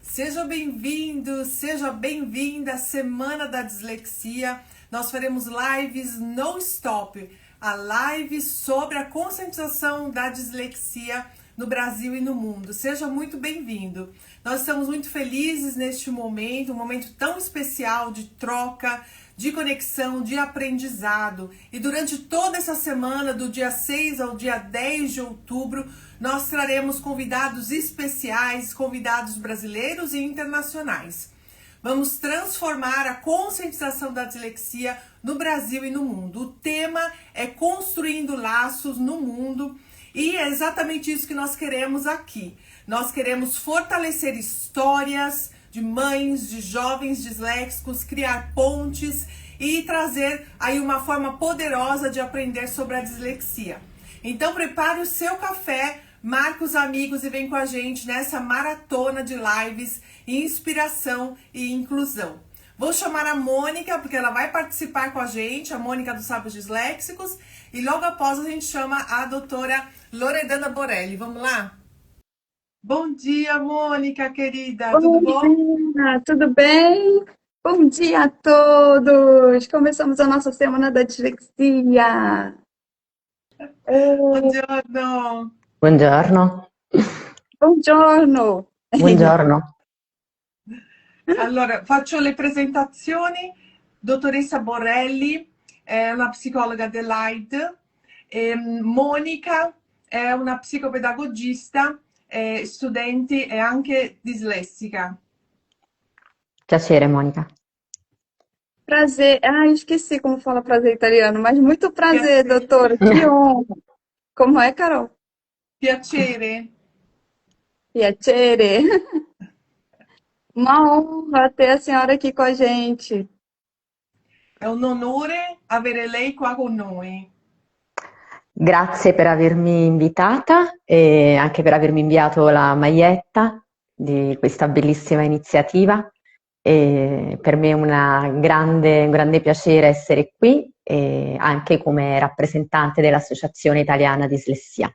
Seja bem-vindo, seja bem-vinda à Semana da Dislexia. Nós faremos lives no stop, a live sobre a conscientização da dislexia no Brasil e no mundo. Seja muito bem-vindo. Nós estamos muito felizes neste momento, um momento tão especial de troca, de conexão, de aprendizado. E durante toda essa semana, do dia 6 ao dia 10 de outubro, nós traremos convidados especiais, convidados brasileiros e internacionais. Vamos transformar a conscientização da dislexia no Brasil e no mundo. O tema é Construindo Laços no Mundo e é exatamente isso que nós queremos aqui. Nós queremos fortalecer histórias de mães, de jovens disléxicos, criar pontes e trazer aí uma forma poderosa de aprender sobre a dislexia. Então prepare o seu café, marque os amigos e vem com a gente nessa maratona de lives, inspiração e inclusão. Vou chamar a Mônica, porque ela vai participar com a gente, a Mônica dos Sábios Disléxicos, e logo após a gente chama a doutora Loredana Borelli. Vamos lá? Bom dia, Mônica, querida, tudo bom? Dia, tudo bem? Bom dia a todos! Começamos a nossa Semana da Dislexia. Buongiorno. Buongiorno. Buongiorno! Buongiorno. Allora, faccio le presentazioni. Dottoressa Borelli è una psicologa dell'AID, Monica è una psicopedagogista, studente e anche dislessica. Piacere, Monica. Prazer. Esqueci como fala prazer italiano, mas muito prazer, Piacere. doutora. Que honra! Como é, Carol? Piacere. Piacere. Uma honra ter a senhora aqui com a gente. È un onore avere lei qua con noi. Grazie per avermi invitata e anche per avermi inviato la maglietta di questa bellissima iniziativa. E per me è un grande piacere essere qui e anche come rappresentante dell'Associazione Italiana Dislessia.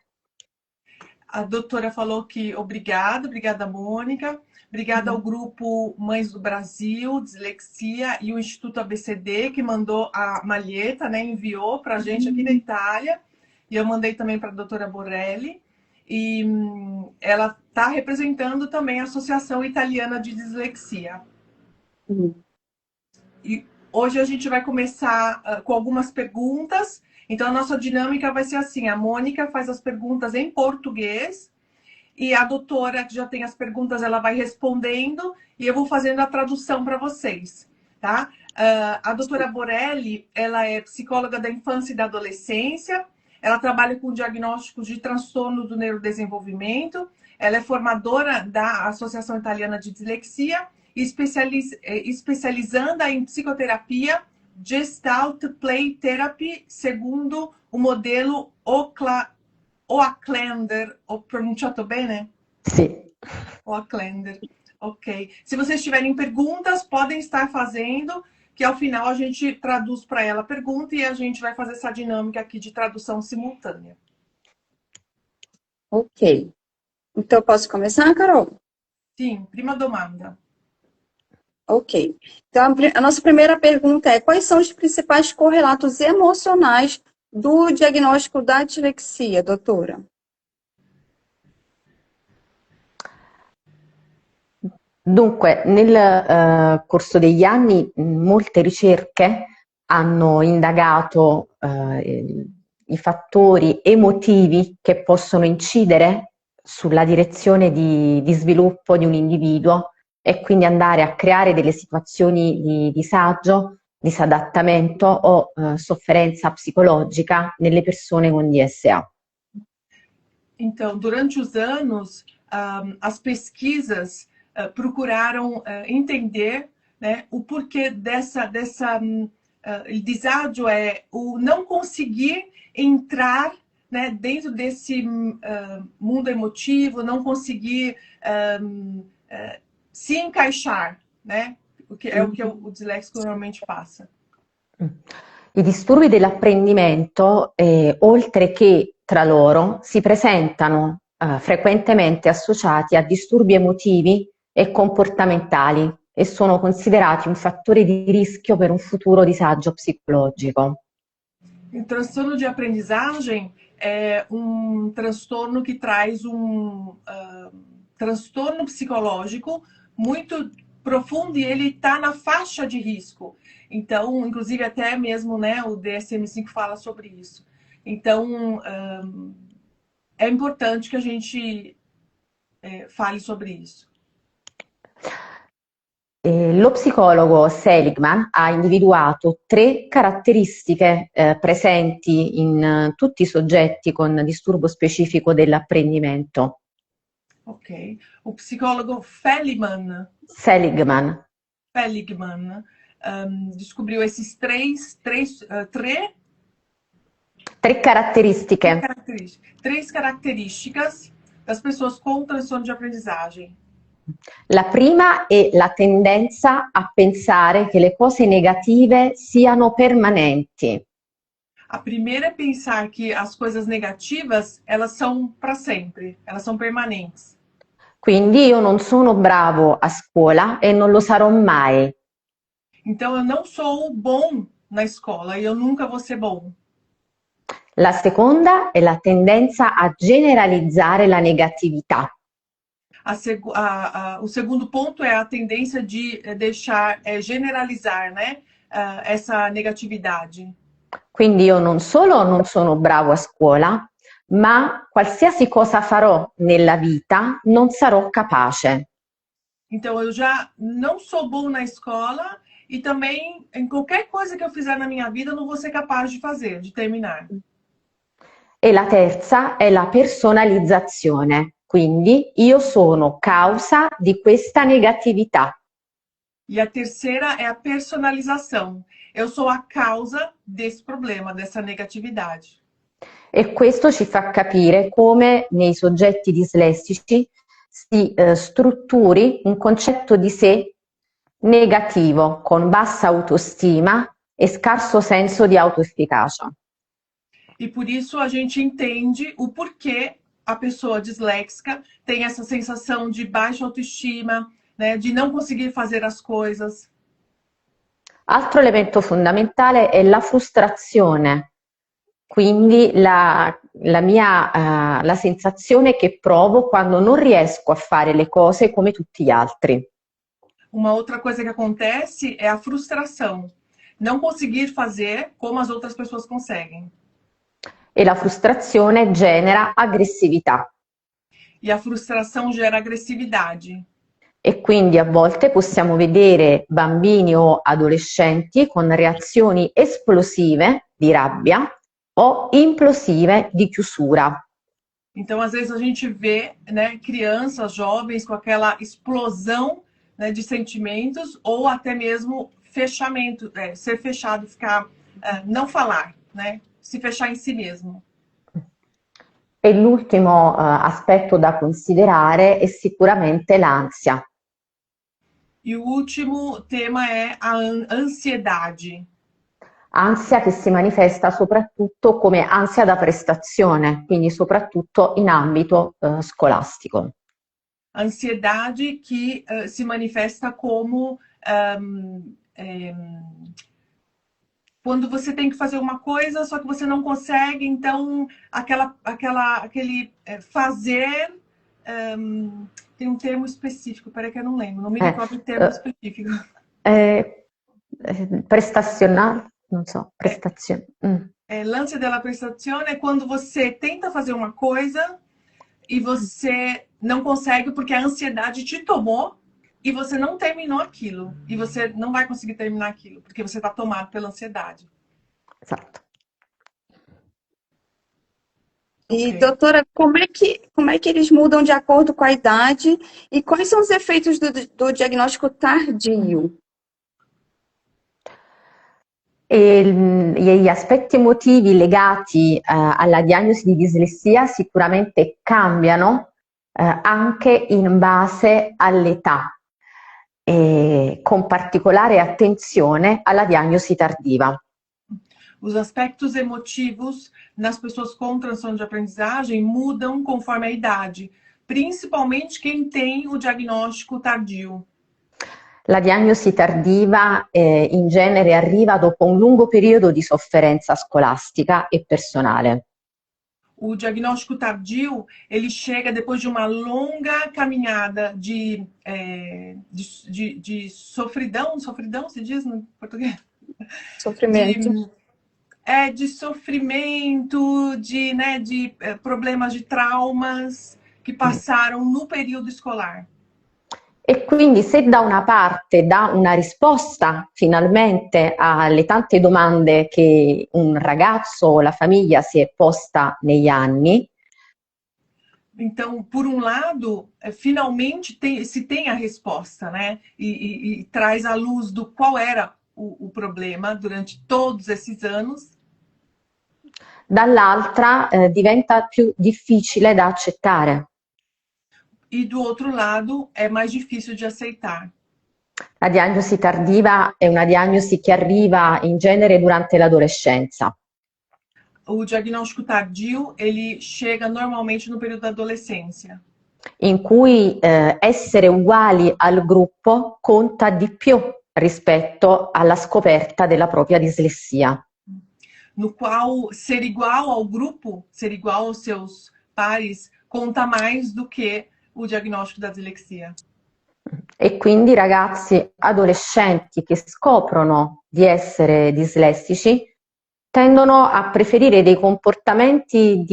A doutora falou que obrigada Mônica, obrigada ao grupo Mães do Brasil, Dislexia e o Instituto ABCD que mandou a malheta, né, enviou para a gente aqui da Itália, e eu mandei também para a doutora Borelli, e ela está representando também a Associação Italiana de Dislexia. E hoje a gente vai começar com algumas perguntas. Então a nossa dinâmica vai ser assim, a Mônica faz as perguntas em português e a doutora que já tem as perguntas, ela vai respondendo e eu vou fazendo a tradução para vocês, tá? A doutora Borelli, ela é psicóloga da infância e da adolescência, ela trabalha com diagnósticos de transtorno do neurodesenvolvimento, ela é formadora da Associação Italiana de Dislexia, especializando em psicoterapia, Gestalt Play Therapy, segundo o modelo Oaklander. Ho pronunciato bene? Sì. Oaklander. Ok. Se vocês tiverem perguntas, podem estar fazendo, que ao final a gente traduz para ela a pergunta e a gente vai fazer essa dinâmica aqui de tradução simultânea. Ok. Então, posso começar, Carol? Sim, prima domanda. Ok. Então, a nossa primeira pergunta é: quais são os principais correlatos emocionais do diagnóstico da dislexia, doutora? Dunque, nel corso degli anni molte ricerche hanno indagato i fattori emotivi che possono incidere sulla direzione di sviluppo di un individuo e quindi andare a creare delle situazioni di disagio, disadattamento o sofferenza psicologica nelle persone con DSA. Então, durante os anos, as pesquisas procuraram entender, né, o porquê o deságio é o não conseguir entrar, né, dentro desse mundo emotivo, não conseguir se encaixar, né? O que o disléxico normalmente passa. I disturbi dell'apprendimento, oltre che tra loro, si presentano frequentemente associati a disturbi emotivi e comportamentali e sono considerati un fattore di rischio per un futuro disagio psicologico. O transtorno de aprendizagem é um transtorno que traz transtorno psicológico muito profundo e ele está na faixa de risco. Então, inclusive até mesmo, né, o DSM-5 fala sobre isso. Então, é importante que a gente fale sobre isso. Lo psicologo Seligman ha individuato 3 caratteristiche presenti in tutti i soggetti con disturbo specifico dell'apprendimento. Ok. O psicólogo Seligman descobriu esses três caratteristiche. Três características das pessoas com transtorno de aprendizagem. La prima è la tendenza a pensare che le cose negative siano permanenti. A primeira é pensar que as coisas negativas, elas são para sempre, elas são permanentes. Quindi io non sono bravo a scuola e non lo sarò mai. Então eu não sou bom na escola e eu nunca vou ser bom. La seconda è la tendenza a generalizzare la negatività. O segundo ponto é a tendência de deixar, generalizar, né, essa negatividade. Quindi io non solo non sono bravo a scuola, ma qualsiasi cosa farò nella vita non sarò capace. Então eu já não sou bom na escola e também em qualquer coisa que eu fizer na minha vida eu não vou ser capaz de fazer, de terminar. E la terza è la personalizzazione. Quindi io sono causa di questa negatività. E a terceira é a personalização. Eu sou a causa desse problema, dessa negatividade. E questo ci fa capire come nei soggetti dislessici si strutturi un concetto di sé negativo, con bassa autostima e scarso senso di autoefficacia. E por isso a gente entende o porquê a pessoa disléxica tem essa sensação de baixa autoestima, né, de não conseguir fazer as coisas. Altro elemento fondamentale è la frustrazione, quindi la sensazione che provo quando non riesco a fare le cose come tutti gli altri. Uma outra coisa que acontece é a frustração, não conseguir fazer como as outras pessoas conseguem. E la frustrazione genera aggressività. E a frustração gera agressividade. E quindi a volte possiamo vedere bambini o adolescenti con reazioni esplosive di rabbia o implosive di chiusura. Então, às vezes a gente vê, né, crianças, jovens com aquela explosão, né, de sentimentos ou até mesmo fechamento, ser fechado, ficar, não falar, né? Si fechar in si mesmo. E l'ultimo aspetto da considerare è sicuramente l'ansia. E o último tema è a ansiedade. Ansia che si manifesta soprattutto come ansia da prestazione, quindi soprattutto in ambito scolastico. Ansiedade que si manifesta como quando você tem que fazer uma coisa, só que você não consegue, então aquele fazer tem um termo específico, peraí que eu não lembro, não me recordo o termo específico. Prestazionale, non so, prestazione. L'ansia della prestazione é quando você tenta fazer uma coisa e você não consegue porque a ansiedade te tomou e você não terminou aquilo. E você não vai conseguir terminar aquilo, porque você está tomado pela ansiedade. Esatto. E, doutora, como é que eles mudam de acordo com a idade e quais são os efeitos do diagnóstico tardio? E gli aspetti emotivi legati alla diagnosi di dislessia sicuramente cambiano anche in base all'età. Com particolare attenzione alla diagnosi tardiva. Os aspectos emotivos nas pessoas com transtorno de aprendizagem mudam conforme a idade, principalmente quem tem o diagnóstico tardio? La diagnosi tardiva in genere arriva dopo un lungo periodo di sofferenza scolastica e personale. O diagnóstico tardio, ele chega depois de uma longa caminhada de sofridão, sofridão se diz no português? Sofrimento. De sofrimento, de problemas, de traumas que passaram no período escolar. E quindi se da una parte dà una risposta finalmente alle tante domande che un ragazzo o la famiglia si è posta negli anni, então, por um lado, finalmente se tem a resposta, né? E traz à luz do qual era o problema durante todos esses anos. dall'altra diventa più difficile da accettare. E do outro lado, é mais difícil de aceitar. La diagnosi tardiva è una diagnosi che arriva in genere durante l'adolescenza. O diagnóstico tardio, ele chega normalmente no período da adolescência. In cui essere uguali al gruppo conta di più rispetto alla scoperta della propria dislessia. No qual ser igual ao grupo, ser igual aos seus pares, conta mais do que o diagnóstico da dislexia. E quindi i ragazzi adolescenti che scoprono di essere dislessici tendono a preferire dei comportamenti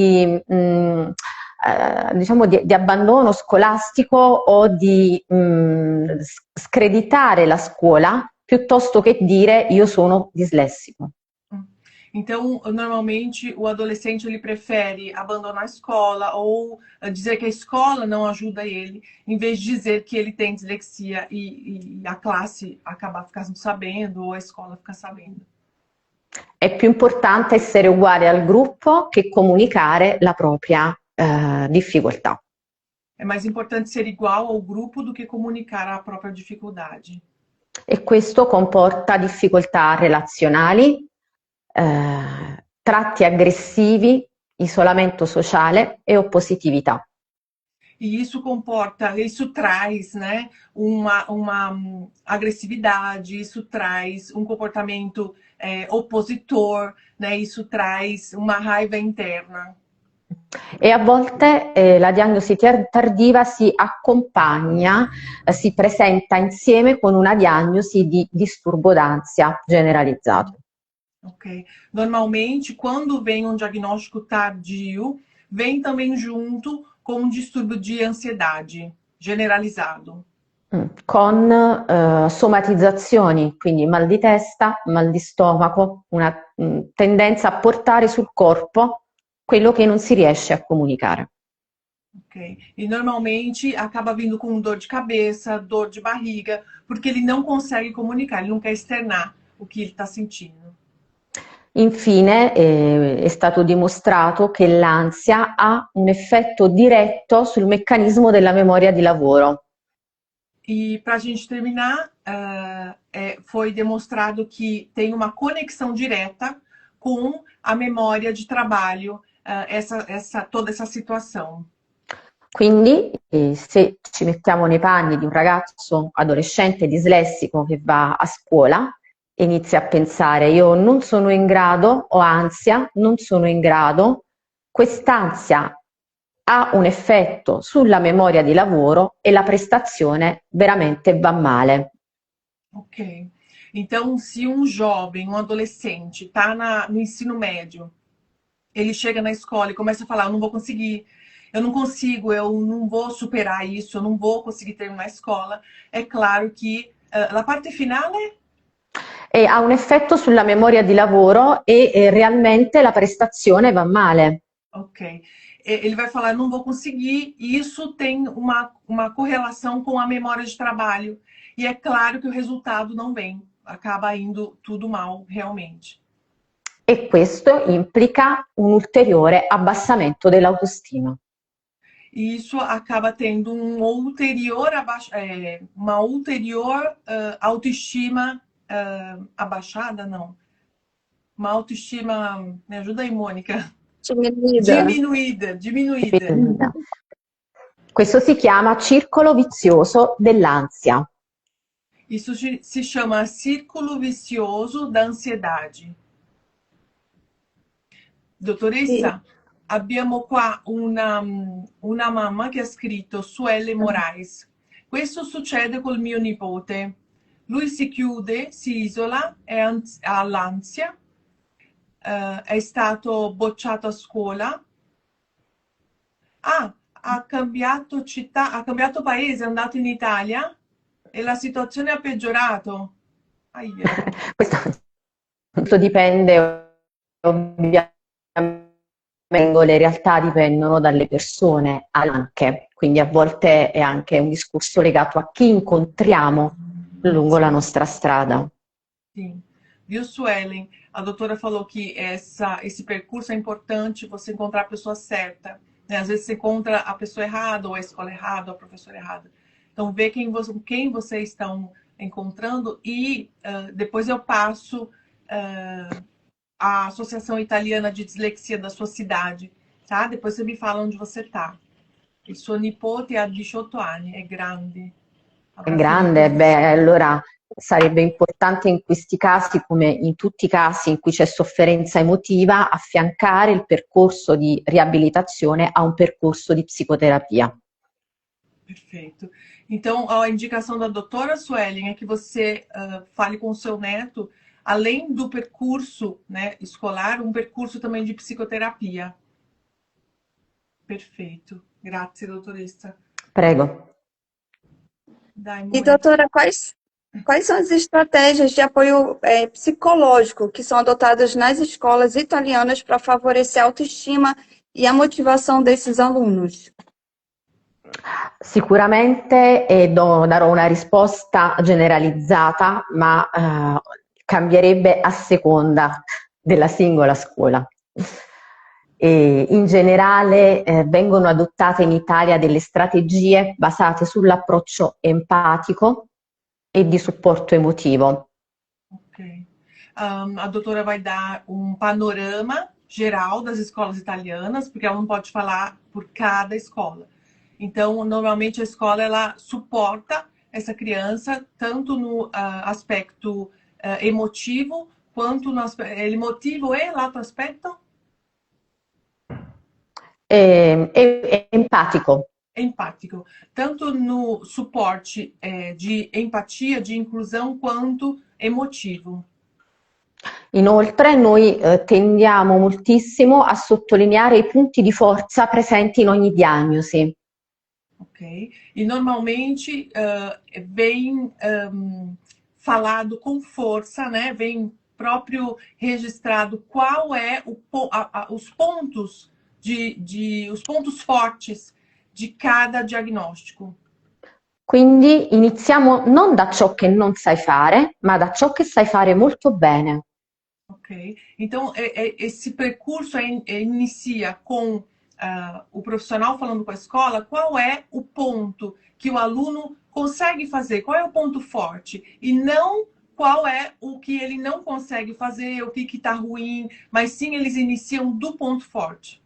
diciamo di abbandono scolastico o di screditare la scuola piuttosto che dire io sono dislessico. Então, normalmente, o adolescente ele prefere abandonar a escola ou dizer que a escola não ajuda ele, em vez de dizer que ele tem dislexia e a classe acabar ficando sabendo ou a escola ficar sabendo. È più importante essere uguali al gruppo che comunicare la propria difficoltà. É mais importante ser igual ao grupo do que comunicar a própria dificuldade. E questo comporta difficoltà relazionali, tratti aggressivi, isolamento sociale e oppositività. E isso traz, né, uma agressividade, isso traz um comportamento opositor, né, isso traz uma raiva interna. E a volte la diagnosi tardiva si accompagna, si presenta insieme con una diagnosi di disturbo d'ansia generalizzato. Ok. Normalmente, quando vem um diagnóstico tardio, vem também junto com um distúrbio de ansiedade generalizado. Con somatizzazioni, quindi mal di testa, mal di stomaco, una tendenza a portare sul corpo quello che non si riesce a comunicare. Ok. E normalmente acaba vindo com dor de cabeça, dor de barriga, porque ele não consegue comunicar, ele não quer externar o que ele está sentindo. Infine, è stato dimostrato che l'ansia ha un effetto diretto sul meccanismo della memoria di lavoro. E para a gente terminar, foi demonstrado que tem uma conexão direta com a memória de trabalho, toda essa situação. Quindi, se ci mettiamo nei panni di un ragazzo adolescente dislessico che va a scuola, inizia a pensare io non sono in grado, ho ansia, non sono in grado, quest'ansia ha un effetto sulla memoria di lavoro e la prestazione veramente va male. Ok. Então, se um jovem, um adolescente, está no ensino médio, ele chega na escola e começa a falar, eu não vou conseguir, eu não consigo, eu não vou superar isso, eu não vou conseguir terminar a escola, é claro que a parte final E ha un effetto sulla memoria di lavoro e realmente la prestazione va male. Ok. Ele vai falar, não vou conseguir, e isso tem uma correlação com a memória de trabalho. E é claro que o resultado não vem, acaba indo tudo mal, realmente. E questo implica un ulteriore abbassamento dell'autostima. E isso acaba tendo uma ulterior autoestima abaixada, não. Uma autoestima, me ajuda aí, Mônica. Diminuída. Diminuída. Questo si chiama circolo vizioso dell'ansia. Isso se chama círculo vicioso da ansiedade. Dottoressa, abbiamo qua una mamma che ha scritto Suelle Moraes. Questo succede col mio nipote. Lui si chiude, si isola, ha l'ansia, è stato bocciato a scuola. Ha cambiato città, ha cambiato paese, è andato in Italia e la situazione ha peggiorato. Aia. Questo dipende, ovviamente, le realtà dipendono dalle persone anche, quindi a volte è anche un discorso legato a chi incontriamo lungo la nostra strada. Sim. Viu, Suelen? A doutora falou que esse percurso é importante você encontrar a pessoa certa. Né? Às vezes você encontra a pessoa errada, ou a escola errada, ou a professora errada. Então, vê quem vocês estão encontrando e depois eu passo a Associação Italiana de Dislexia da sua cidade, tá? Depois você me fala onde você tá. Il suo nipote ha 18 anni, è grande. È grande, beh, allora sarebbe importante in questi casi, come in tutti i casi in cui c'è sofferenza emotiva, affiancare il percorso di riabilitazione a un percorso di psicoterapia. Perfeito. Então, a indicação da doutora Suelen é que você fale com o seu neto, além do percurso, né, escolar, um percurso também de psicoterapia. Perfeito. Grazie, dottoressa. Prego. Dai, E, doutora, quais são as estratégias de apoio psicológico que são adotadas nas escolas italianas para favorecer a autoestima e a motivação desses alunos? Sicuramente darò una risposta generalizzata, ma cambierebbe a seconda della singola scuola. E in generale vengono adottate in Italia delle strategie basate sull'approccio empatico e di supporto emotivo. Ok. A doutora vai dar um panorama geral das escolas italianas, porque ela não pode falar por cada escola. Então, normalmente a escola ela suporta essa criança tanto no aspecto emotivo quanto no aspetto emotivo e l'altro aspetto? Empatico. Empático. Tanto no suporte de empatia, de inclusão, quanto emotivo. Inoltre noi tendiamo moltissimo a sottolineare i punti di forza presenti in ogni diagnosi. Ok. E normalmente vem falado com força, né? Vem próprio registrado qual é os pontos os pontos fortes di cada diagnóstico. Quindi iniziamo non da ciò che non sai fare, ma da ciò che sai fare molto bene. Ok, então esse percurso inicia com o profissional falando com a escola qual é o ponto que o aluno consegue fazer, qual é o ponto forte, e não qual é o que ele não consegue fazer, o que está ruim, mas sim eles iniciam do ponto forte.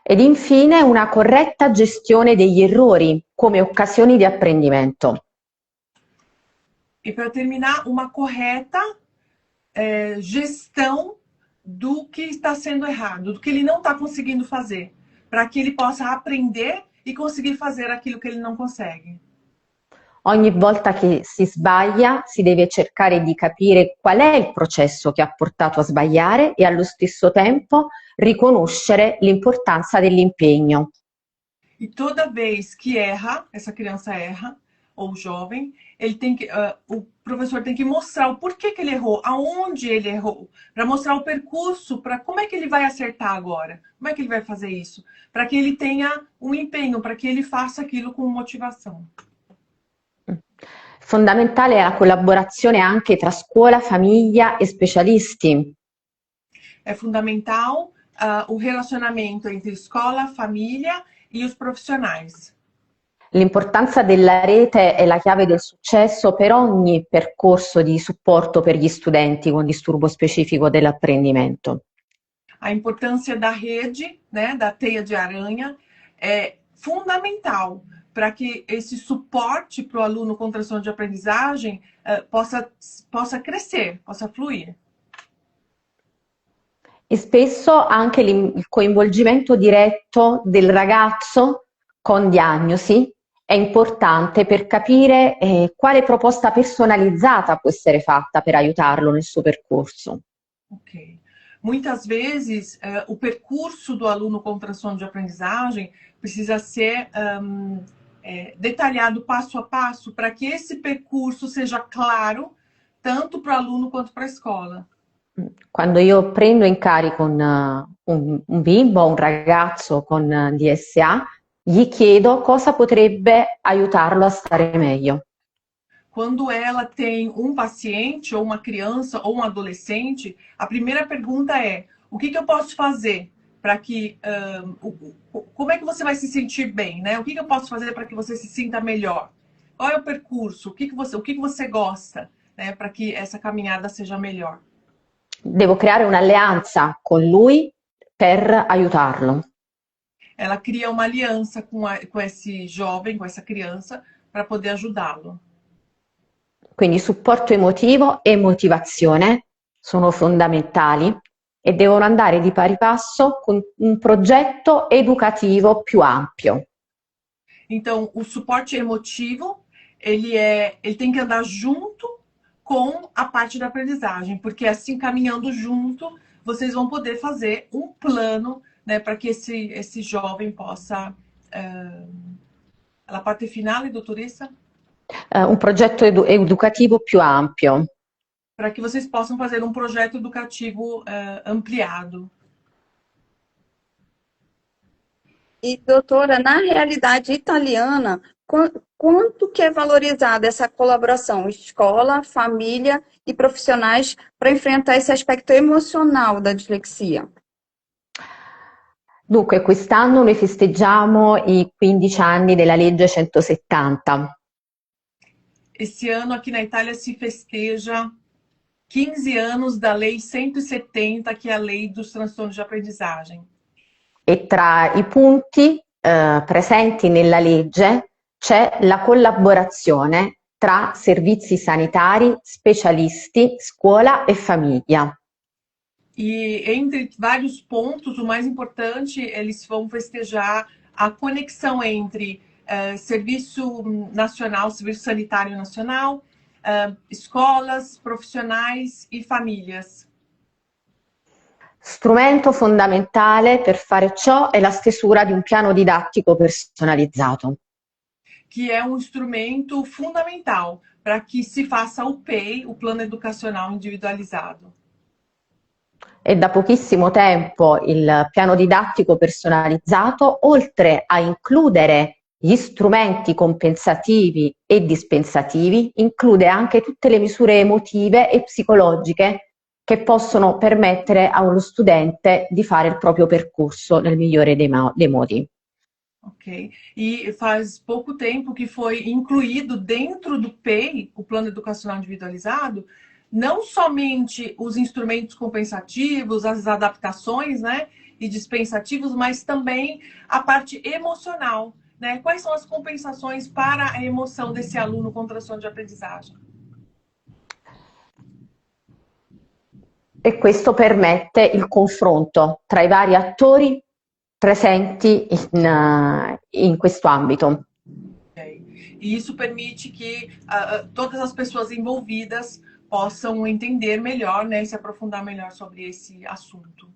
Ed infine una corretta gestione degli errori come occasioni di apprendimento. E para terminar, uma correta gestão do que está sendo errado, do que ele não está conseguindo fazer, para que ele possa aprender e conseguir fazer aquilo que ele não consegue. Ogni volta che si sbaglia si deve cercare di capire qual è il processo che ha portato a sbagliare e allo stesso tempo riconoscere l'importanza dell'impegno. E toda vez que erra, essa criança erra, ou jovem, ele tem que, o professor tem que mostrar o porquê que ele errou, aonde ele errou, para mostrar o percurso, para como é que ele vai acertar agora, como é que ele vai fazer isso, para que ele tenha um empenho, para que ele faça aquilo com motivação. Fondamentale è la collaborazione anche tra scuola, famiglia e specialisti. É fundamental o relacionamento entre escola, família e os profissionais. L'importanza della rete è la chiave del successo per ogni percorso di supporto per gli studenti con disturbo specifico dell'apprendimento. A importância da rede, né, da teia de aranha, é fundamental para que esse suporte para o aluno com transtorno de aprendizagem possa crescer, possa fluir. E spesso anche il coinvolgimento diretto del ragazzo con diagnosi è importante per capire quale proposta personalizzata può essere fatta per aiutarlo nel suo percorso. Ok. Muitas vezes, o percurso do aluno com transtorno de aprendizagem precisa ser detalhado passo a passo para que esse percurso seja claro tanto para o aluno quanto para a escola. Quando io prendo in carico un bimbo, un ragazzo con DSA, gli chiedo cosa potrebbe aiutarlo a stare meglio. Quando ela tem um paciente, ou uma criança, ou um adolescente, a primeira pergunta é: o que eu posso fazer para que... como é que você vai se sentir bem, né? O que eu posso fazer para que você se sinta melhor? Qual é o percurso? O que você gosta, né? Para que essa caminhada seja melhor. Devo creare un'alleanza con lui per aiutarlo. Ela cria uma aliança com esse jovem, com essa criança, para poder ajudá-lo. Quindi supporto emotivo e motivazione sono fondamentali e devono andare di pari passo con un progetto educativo più ampio. Então, o suporte emotivo, ele tem que andar junto com a parte da aprendizagem, porque assim, caminhando junto, vocês vão poder fazer um plano, né, para que esse jovem possa... la parte finale, dottoressa? Un progetto educativo più ampio. Para que vocês possam fazer um projeto educativo ampliado. E, doutora, na realidade italiana, quanto que é valorizada essa colaboração escola, família e profissionais para enfrentar esse aspecto emocional da dislexia? Dunque, quest'anno noi festeggiamo i 15 anni della legge 170. Esse ano aqui na Itália se festeja 15 anos da Lei 170, que é a Lei dos Transtornos de Aprendizagem. E tra i punti presenti nella legge c'è la collaborazione tra servizi sanitari, specialisti, scuola e famiglia. E entre vários pontos, o mais importante, eles vão festejar a conexão entre Serviço Nacional, Serviço Sanitário Nacional, escolas, profissionais e famílias. Strumento fondamentale per fare ciò è la stesura di un piano didattico personalizzato. Que é um instrumento fundamental para que se faça o PEI, o Plano Educacional Individualizado. E da pochissimo tempo il piano didattico personalizzato, oltre a includere gli strumenti compensativi e dispensativi, include anche tutte le misure emotive e psicologiche che possono permettere a uno studente di fare il proprio percorso nel migliore dei modi. Ok. E faz pouco tempo que foi incluído dentro do PEI, o Plano Educacional Individualizado, não somente os instrumentos compensativos, as adaptações, né, e dispensativos, mas também a parte emocional, né? Quais são as compensações para a emoção desse aluno com transtorno de aprendizagem? E questo permette il confronto tra i vari attori presenti in questo ambito. Okay. E isso permite que todas as pessoas envolvidas possam entender melhor, né, e se aprofundar melhor sobre esse assunto.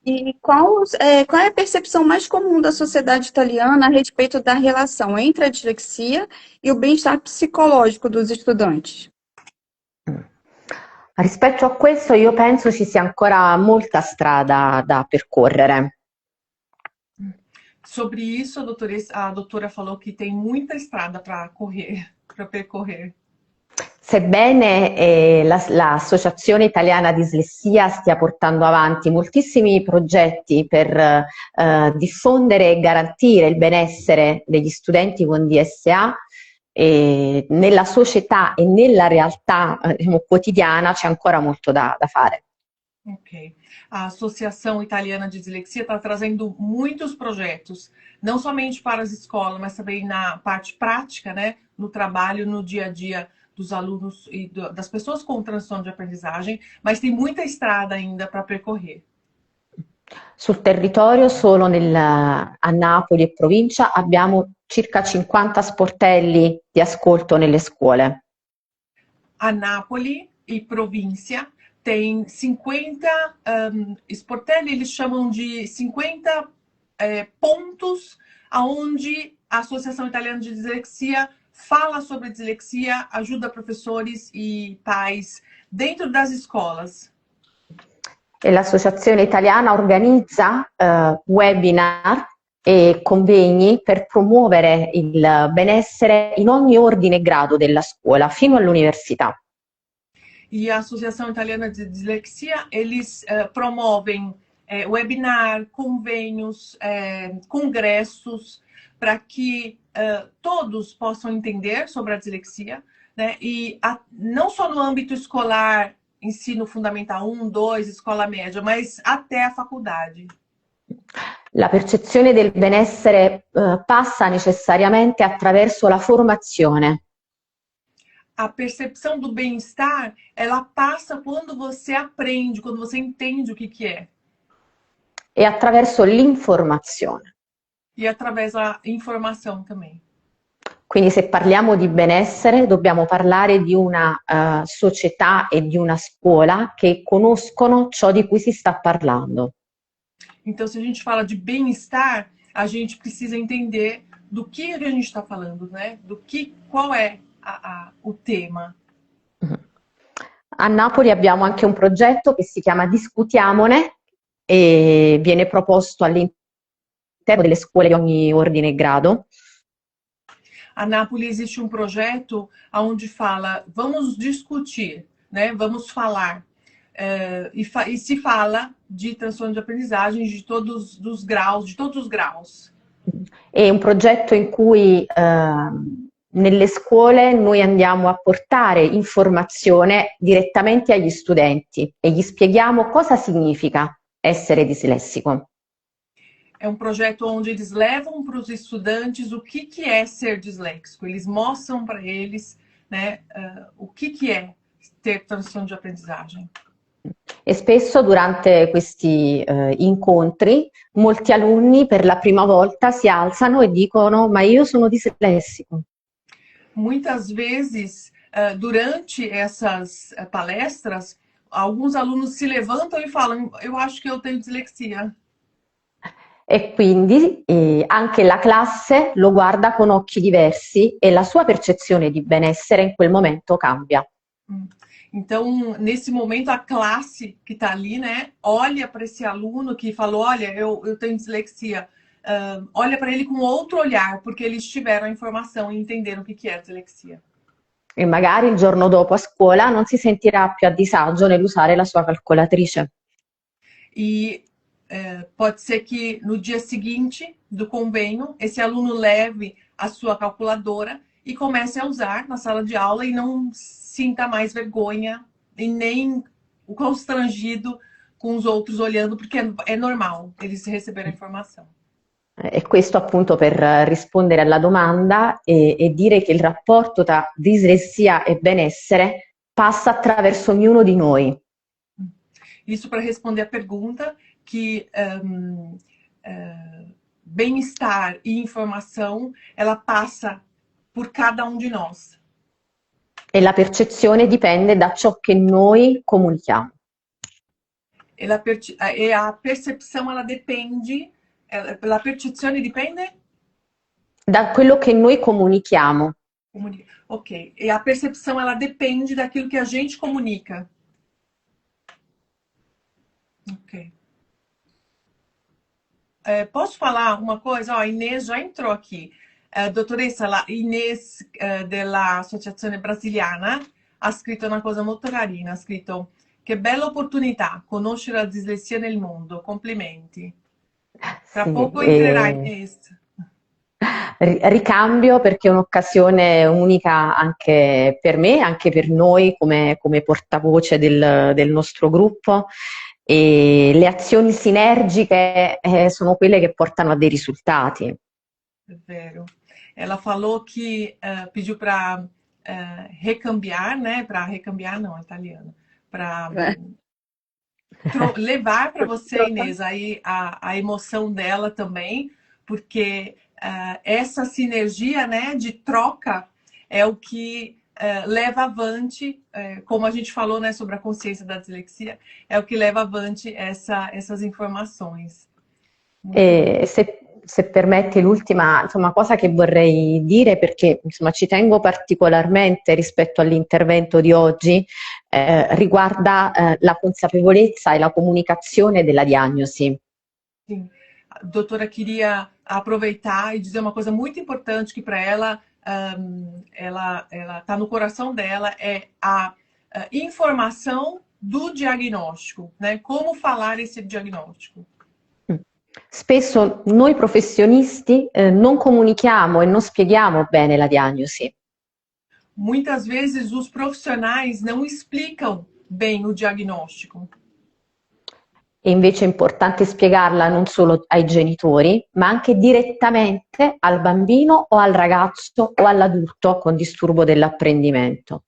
E qual é a percepção mais comum da sociedade italiana a respeito da relação entre a dislexia e o bem-estar psicológico dos estudantes? Rispetto a questo io penso ci sia ancora molta strada da percorrere. Sobre isso, a doutora falou que tem muita estrada para percorrer. Sebbene l'Associazione Italiana Dislessia stia portando avanti moltissimi progetti per diffondere e garantire il benessere degli studenti con DSA, nella società e nella realtà quotidiana c'è ancora molto da fare. Ok. A Associação Italiana de Dislexia está trazendo muitos projetos, não somente para as escolas, mas também na parte prática, né? No trabalho, no dia a dia dos alunos e das pessoas com transtorno de aprendizagem, mas tem muita estrada ainda para percorrer. Sul territorio, solo a Napoli e provincia, abbiamo circa 50 sportelli di ascolto nelle scuole. A Nápoles e província tem 50 sportelli, eles chamam de 50 pontos onde a Associação Italiana de Dislexia fala sobre dislexia, ajuda professores e pais dentro das escolas. E l'Associazione Italiana organizza webinar e convegni per promuovere il benessere in ogni ordine e grado della scuola, fino all'università. E a Associação Italiana de Dislexia, eles promovem webinar, convênios, congressos, para que todos possam entender sobre a dislexia, né? E não só no âmbito escolar, ensino fundamental 1, 2, escola média, mas até a faculdade. La percezione del benessere passa necessariamente attraverso la formazione. A percepção do bem-estar, ela passa quando você aprende, quando você entende o que é. E attraverso l'informazione. E através da informação também. Quindi se parliamo di benessere dobbiamo parlare di una società e di una scuola che conoscono ciò di cui si sta parlando. Então, se a gente fala de bem-estar, a gente precisa entender do que a gente está falando, né? Qual é o tema. A Napoli abbiamo anche un progetto che si chiama Discutiamone e viene proposto all'interno delle scuole di ogni ordine e grado. A Nápoles existe um projeto onde fala, vamos discutir, né? Vamos falar. E se fala de transtorno de aprendizagem de todos os graus. È un progetto in cui nelle scuole noi andiamo a portare informazione direttamente agli studenti e gli spieghiamo cosa significa essere dislessico. É um projeto onde eles levam para os estudantes o que é ser disléxico. Eles mostram para eles, né, o que é ter transtorno de aprendizagem. E spesso durante questi incontri molti alunni per la prima volta si alzano e dicono: ma io sono dislessico. Muitas vezes, durante essas palestras, alguns alunos se levantam e falam: eu acho que eu tenho dislexia. E quindi anche la classe lo guarda con occhi diversi e la sua percezione di benessere in quel momento cambia. Então, nesse momento, a classe que está ali, né, olha para esse aluno que falou: olha, eu tenho dislexia. Olha para ele com outro olhar, porque eles tiveram a informação e entenderam o que é dislexia. E magari il giorno dopo a scuola non si sentirà più a disagio nell'usare la sua calcolatrice. E pode ser que no dia seguinte do convênio, esse aluno leve a sua calculadora e comece a usar na sala de aula e não sinta mais vergonha e nem o constrangido com os outros olhando, porque é normal eles receberem a informação. E questo appunto per rispondere alla domanda e dire che il rapporto tra dislessia e benessere passa attraverso ognuno di noi. Isso para responder a pergunta que bem-estar e informação, ela passa por cada um de nós. E la percezione dipende da ciò che noi comunichiamo. E a percepção, ela depende. La percezione dipende? Da quello che noi comunichiamo. Ok. E a percepção, ela depende daquilo que a gente comunica. Ok. Posso falar uma coisa? A Inês já entrou aqui. Dottoressa, la Inês dell'Associazione Brasiliana ha scritto una cosa molto carina. Ha scritto: che bella opportunità conoscere la dislessia nel mondo. Complimenti. Tra poco entrerà Inês. Ricambio perché è un'occasione unica anche per me, anche per noi come portavoce del nostro gruppo. e le azioni sinergiche sono quelle che portano a dei risultati. É vero. Ela falou que pediu para recambiar, né? Para recambiar, não, é italiano. Para levar para você, Inês, aí a emoção dela também, porque essa sinergia, né, de troca é o que leva avante, como a gente falou, né, sobre a consciência da dislexia, é o que leva avante essas informações. Se permetti l'ultima cosa che vorrei dire, perché insomma, ci tengo particolarmente rispetto all'intervento di oggi, riguarda la consapevolezza e la comunicazione della diagnosi. Sim. A doutora queria aproveitar e dizer uma coisa muito importante que para ela, ela está no coração dela, é a informação do diagnóstico, né? Como falar esse diagnóstico. Spesso noi professionisti non comunichiamo e non spieghiamo bene la diagnosi. Muitas vezes os profissionais não explicam bem o diagnóstico. E invece è importante spiegarla non solo ai genitori, ma anche direttamente al bambino o al ragazzo o all'adulto con disturbo dell'apprendimento.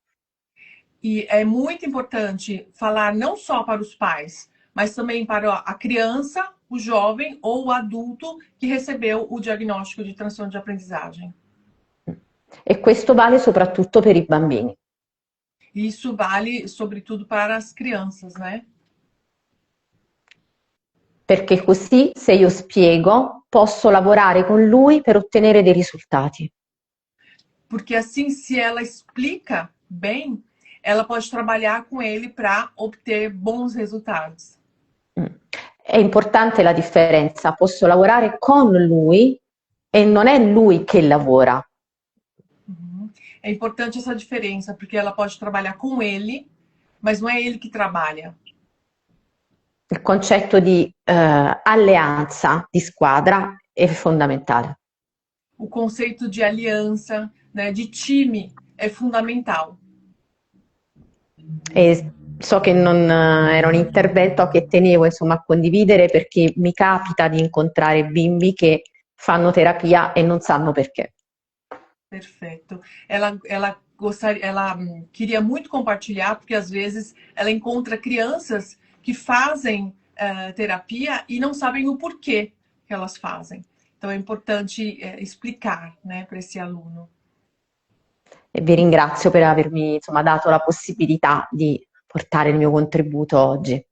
E é muito importante falar não só para os pais, mas também para a criança, o jovem ou o adulto que recebeu o diagnóstico de transtorno de aprendizagem. E questo vale soprattutto per i bambini. Isso vale sobretudo para as crianças, né? Perché così, se io spiego, posso lavorare con lui per ottenere dei risultati. Porque assim, se ela explica bem, ela pode trabalhar com ele para obter bons resultados. È importante la differenza, posso lavorare con lui e non è lui che lavora. É importante essa diferença, porque ela pode trabalhar com ele, mas não é ele que trabalha. Il concetto di alleanza, di squadra, è fondamentale. O conceito de aliança, né, de time, é fundamental. E so che non era un intervento che tenevo insomma a condividere, perché mi capita di incontrare bimbi che fanno terapia e non sanno perché. Perfeito. Ela queria muito compartilhar, porque às vezes ela encontra crianças que fazem terapia e não sabem o porquê que elas fazem. Então é importante explicar, né, para esse aluno. E vi ringrazio per avermi insomma dato la possibilità di portare il mio contributo oggi.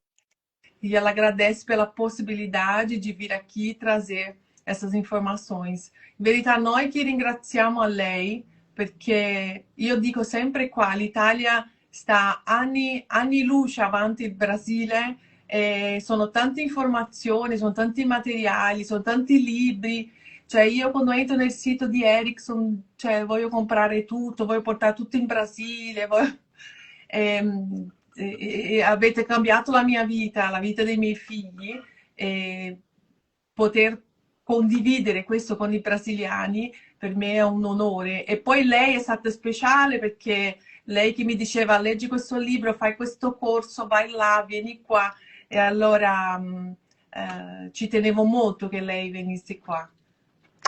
E ela agradece pela possibilidade de vir aqui e trazer essas informações. In verità noi che ringraziamo a lei, perché io dico sempre qua, l'Italia sta anni luce avanti il Brasile, sono tante informazioni, sono tanti materiali, sono tanti libri. Cioè io quando entro nel sito di Ericsson, cioè voglio comprare tutto, voglio portare tutto in Brasile, e avete cambiato la mia vita, la vita dei miei figli, e poter condividere questo con i brasiliani per me è un onore. E poi lei è stata speciale perché lei che mi diceva leggi questo libro, fai questo corso, vai là, vieni qua, e allora ci tenevo molto che lei venisse qua.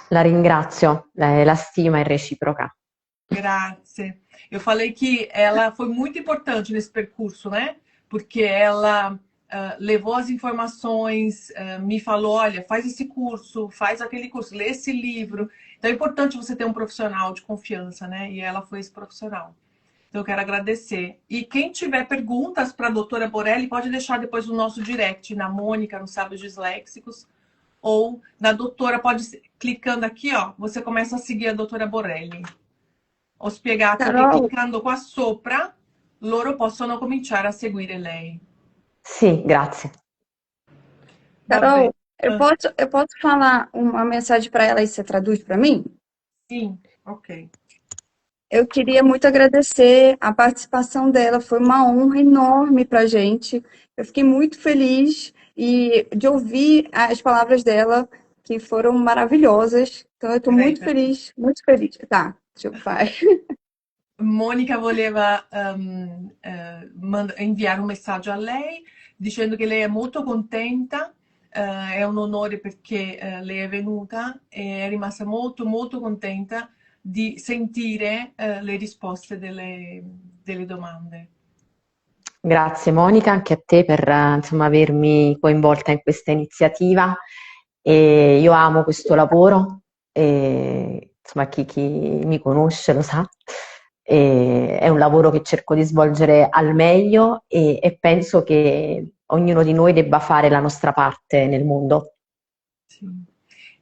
La ringrazio, la stima è reciproca. Grazie. Eu falei que ela foi muito importante nesse percurso, né? Porque ela levou as informações, me falou, olha, faz esse curso, faz aquele curso, lê esse livro. Então é importante você ter um profissional de confiança, né? E ela foi esse profissional. Então eu quero agradecer. E quem tiver perguntas para a doutora Borelli, pode deixar depois no nosso direct, na Mônica, no Sábios Disléxicos, ou na doutora, pode clicando aqui, ó, você começa a seguir a doutora Borelli. Ho spiegato che cliccando qua sopra loro possono cominciare a seguire lei. Sì, grazie. Carol, eu posso falar uma mensagem para ela e você traduz para mim? Sim, ok. Eu queria muito agradecer a participação dela, foi uma honra enorme para a gente. Eu fiquei muito feliz de ouvir as palavras dela, que foram maravilhosas. Então, eu estou muito feliz, muito feliz. Tá, deixa eu pai. Monica voleva inviare un messaggio a lei dicendo che lei è molto contenta, è un onore perché lei è venuta e è rimasta molto molto contenta di sentire le risposte delle domande. Grazie Monica, anche a te per insomma, avermi coinvolta in questa iniziativa. E io amo questo lavoro, e, insomma, chi mi conosce lo sa. E è un lavoro che cerco di svolgere al meglio e penso che ognuno di noi debba fare la nostra parte nel mondo. Sim.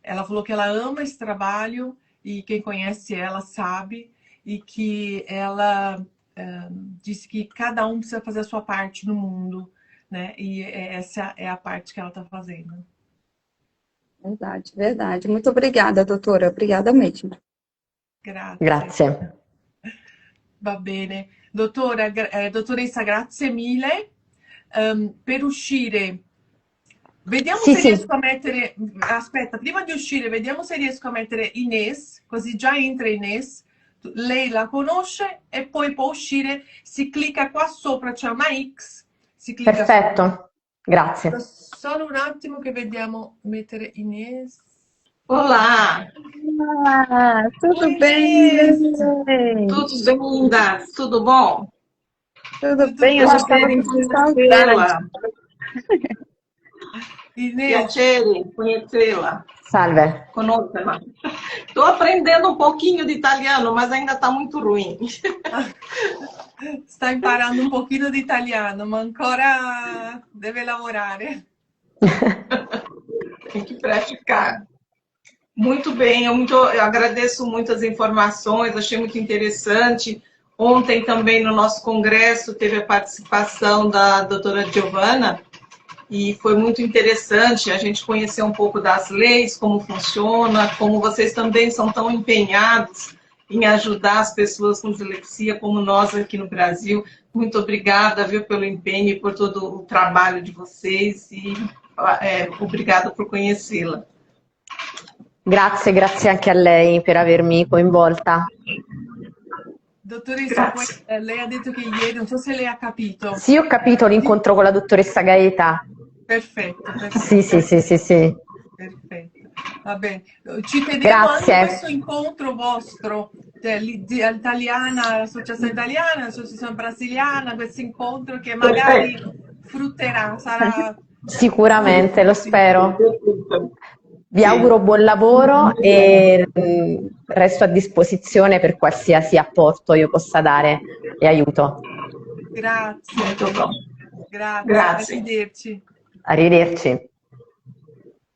Ela falou que ela ama esse trabalho e quem conhece ela sabe e que ela disse que cada um precisa fazer a sua parte no mundo, né? E essa é a parte que ela está fazendo. Verdade, verdade. Muito obrigada, doutora. Obrigada mesmo. Grazie. Grazie. Va bene. Dottoressa, grazie mille. Per uscire, vediamo Sì, se sì. riesco a mettere. Aspetta, prima di uscire, vediamo se riesco a mettere Inés, così già entra Inés. Lei la conosce e poi può uscire. Si clicca qua sopra, c'è una X. Si clicca Perfetto, grazie. solo un attimo che vediamo mettere Inés. Olá, Ah, tudo Oi, bem, Inês! Inês? tudo bem, lindas? Tudo bom? Tudo bem? Eu já estava Prazer em com saudade. conhecê-la. Inês, Piacere conhecê-la. Salve. Conoscela. Estou aprendendo um pouquinho de italiano, mas ainda está muito ruim. sta imparando un pochino di italiano, ma ancora deve lavorare. Tem que praticar. Muito bem, eu agradeço muito as informações, achei muito interessante. Ontem também no nosso congresso teve a participação da doutora Giovana e foi muito interessante a gente conhecer um pouco das leis, como funciona, como vocês também são tão empenhados em ajudar as pessoas com dislexia, como nós aqui no Brasil. Muito obrigada, viu, pelo empenho e por todo o trabalho de vocês e obrigada por conhecê-la. Grazie, grazie anche a lei per avermi coinvolta. Dottoressa, poi, lei ha detto che ieri, non so se lei ha capito. Sì, ho capito l'incontro con la dottoressa Gaeta. Perfetto, perfetto. Sì, sì, sì, sì, sì. Perfetto. Va bene. Ci tenevo Grazie. anche questo incontro vostro, l'italiana, l'associazione italiana, l'associazione brasiliana, questo incontro che magari frutterà, sarà... Sicuramente, lo spero. Vi auguro buon lavoro e resto a disposizione per qualsiasi apporto io possa dare e aiuto. Grazie. Muito bom. Grazie. Grazie. Arrivederci. Arrivederci.